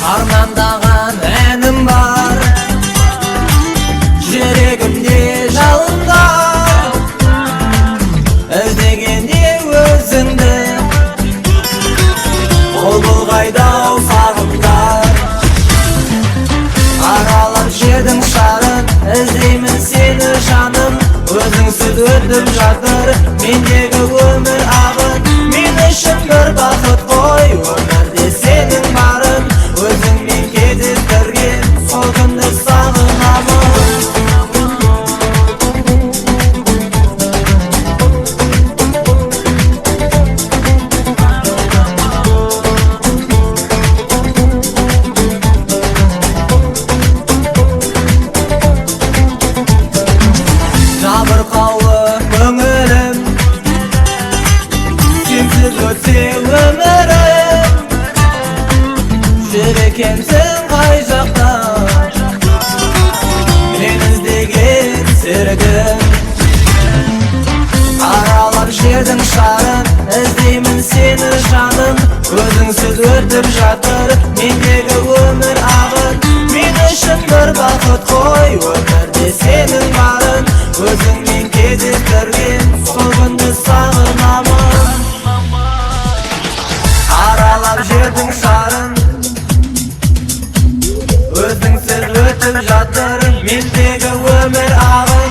Armandаған әнім бар, жүрегімде жалында, іздегенде өзіңді, ол бұлғайдау сағымдар. Аралап жердің шарын, іздеймін сені жаным, өзіңсіз өтіп жатыр мендегі өмір ағын. Мен үшін бір бақыт қой, өмірде сенің барың, өзіңмен кездестірген сол күнді сағынамын. Жабырқаулы көңілім, сенсіз өтсе өмірім, жүр екенсің қай жақта, мен іздеген серігім. Аралап жердің шарын, іздеймін сені жаным, өзіңсіз өтіп жатыр мендегі өмір ағын. Мен үшін бір бақыт қой, өмірде сенің барың, өзіңмен кездестірген сол күнді сағынамын. Аралап жердің шарын, өзіңсіз өтіп жатыр мендегі өмір ағын.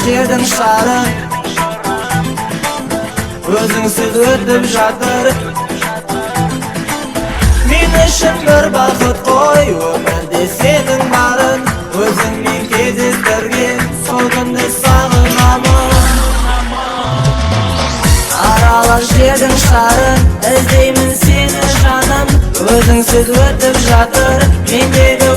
Жердің шарын, өзіңсіз өтіп жатыр, мен үшін бір бақыт қой, өмірде сенің барың, өзіңмен кездестірген сол күнді сағынамын. Аралап жердің шарын, іздеймін сені жаным, өзіңсіз өтіп жатыр мендегі